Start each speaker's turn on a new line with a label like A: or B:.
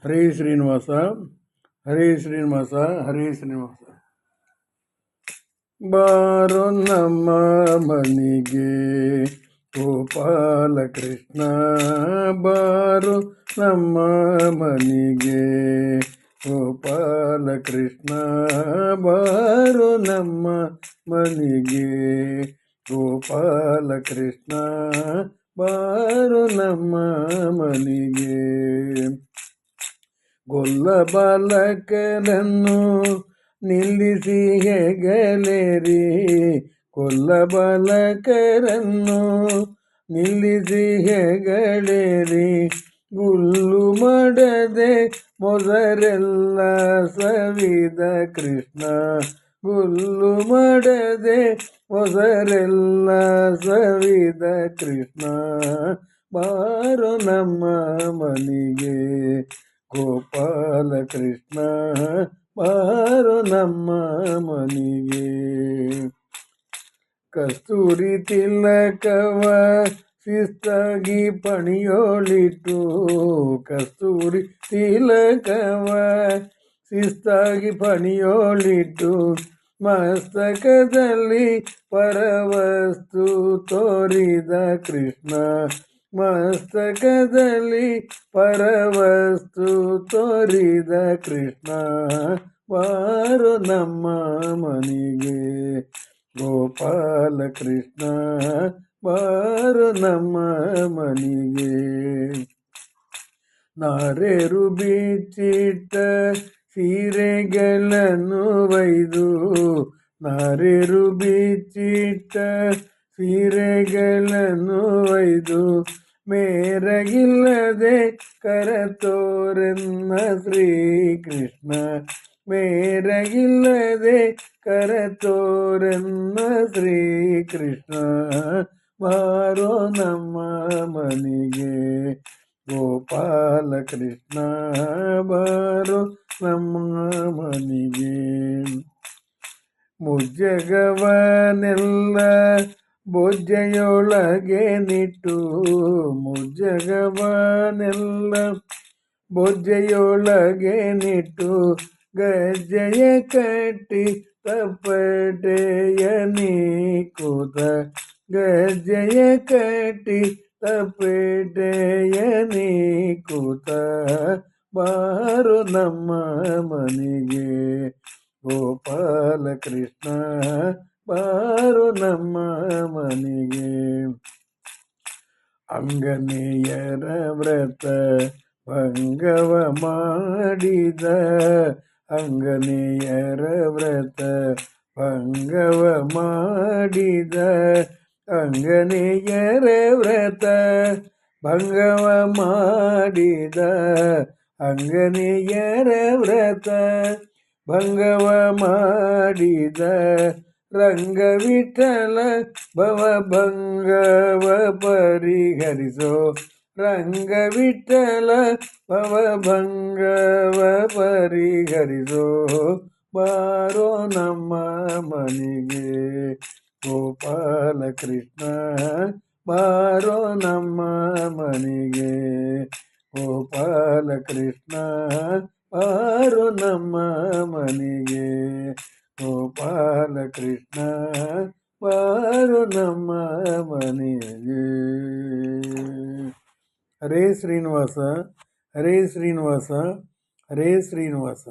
A: ಹರೇ ಶ್ರೀನಿವಾಸ, ಹರೇ ಶ್ರೀನಿವಾಸ, ಹರೇ ಶ್ರೀನಿವಾಸ. ಬಾರೋ ನಮ್ಮ ಮನೆಗೆ ಗೋಪಾಲ ಕೃಷ್ಣ, ಬಾರೋ ನಮ್ಮ ಮನೆಗೆ ಗೋಪಾಲ ಕೃಷ್ಣ, ಬಾರೋ ನಮ್ಮ ಮನೆಗೆ ಗೋಪಾಲ ಕೃಷ್ಣ, ಬಾರೋ ನಮ್ಮ ಮನೆಗೆ. ಗೊಲ್ಲ ಬಾಲಕರನ್ನು ನಿಲ್ಲಿಸಿ ಹೆಗಲೇರಿ, ಕೊಲ್ಲ ಬಾಲಕರನ್ನು ನಿಲ್ಲಿಸಿ ಹೆಗಲೇರಿ, ಗುಲ್ಲು ಮಾಡದೆ ಮೊದರೆಲ್ಲ ಸವಿದ ಕೃಷ್ಣ, ಗುಲ್ಲು ಮಾಡದೆ ಮೊದರೆಲ್ಲ ಸವಿದ ಕೃಷ್ಣ, ಬಾರೋ ನಮ್ಮ ಮನೆಗೆ ಗೋಪಾಲ ಕೃಷ್ಣ, ಬಾರೋ ನಮ್ಮ ಮನೆಗೆ. ಕಸ್ತೂರಿ ತಿಲಕವ ಶಿಸ್ತಾಗಿ ಪಣಿಯೋಳಿಟ್ಟು, ಕಸ್ತೂರಿ ತಿಲಕವ ಶಿಸ್ತಾಗಿ ಪಣಿಯೋಳಿಟ್ಟು, ಮಸ್ತಕದಲ್ಲಿ ಪರವಸ್ತು ತೋರಿದ ಕೃಷ್ಣ, ಮಸ್ತಕದಲ್ಲಿ ಪರವಸ್ತು ತೋರಿದ ಕೃಷ್ಣ, ಬಾರೋ ನಮ್ಮ ಮನೆಗೆ ಗೋಪಾಲ ಕೃಷ್ಣ, ಬಾರೋ ನಮ್ಮ ಮನೆಗೆ. ನಾರೇರು ಬಿಚ್ಚಿಟ್ಟ ಸೀರೆಗಳನ್ನು ಒಯ್ದು, ನಾರೇರು ಬಿಚ್ಚಿಟ್ಟ ಸೀರೆಗಳನ್ನು ಒಯ್ದು, ಮೇರಗಿಲ್ಲದೆ ಕರತೋರೆನ್ನ ಶ್ರೀಕೃಷ್ಣ, ಮೇರಗಿಲ್ಲದೆ ಕರತೋರೆನ್ನ ಶ್ರೀಕೃಷ್ಣ, ಬಾರೋ ನಮ್ಮ ಮನೆಗೆ ಗೋಪಾಲ ಕೃಷ್ಣ, ಬಾರೋ ನಮ್ಮ ಮನೆಗೆ. ಮುಜ್ಜಗವನೆಲ್ಲ ಬೊಜ್ಜೆಯೊಳಗೆ ನಿಟ್ಟು, ಮುಜ್ಜಗವನೆಲ್ಲ ಬೊಜ್ಜೆಯೊಳಗೆ ನಿಟ್ಟು, ಗಜ್ಜೆಯ ಕಟ್ಟಿ ತಪ್ಪಟೆಯ ನೀಕುತ, ಗಜ್ಜೆಯ ಕಟ್ಟಿ ತಪ್ಪಟೆಯ ನೀಕುತ, ಬಾರೋ ನಮ್ಮ ಮನೆಗೆ ಗೋಪಾಲ ಕೃಷ್ಣ, ಬಾರೋ ನಮ್ಮ ಮನೆಗೆ. ಅಂಗನೆಯರ ವ್ರತ ಭಂಗವ ಮಾಡಿದ, ಅಂಗನೆಯರ ವ್ರತ ಭಂಗವ ಮಾಡಿದ, ಅಂಗನೆಯರ ವ್ರತ ಭಂಗವ ಮಾಡಿದ, ಅಂಗನೆಯರ ವ್ರತ ಭಂಗವ ಮಾಡಿದ, ರಂಗವಿಠಲ ಭವಭಂಗವ ಪರಿಹರಿಸೋ, ರಂಗವಿಠಲ ಭವಭಂಗವ ಪರಿಹರಿಸೋ, ಬಾರೋ ನಮ್ಮ ಮನೆಗೆ ಗೋಪಾಲ ಕೃಷ್ಣ, ಬಾರೋ ನಮ್ಮ ಮನೆಗೆ ಗೋಪಾಲ ಕೃಷ್ಣ, ಬಾರೋ ನಮ್ಮ ಮನೆಗೆ ಗೋಪಾಲ ಕೃಷ್ಣ, ಬಾರೋ ನಮ್ಮ ಮನೆಗೆ. ಹರೇ ಶ್ರೀನಿವಾಸ, ಹರೇ ಶ್ರೀನಿವಾಸ, ಹರೇ ಶ್ರೀನಿವಾಸ.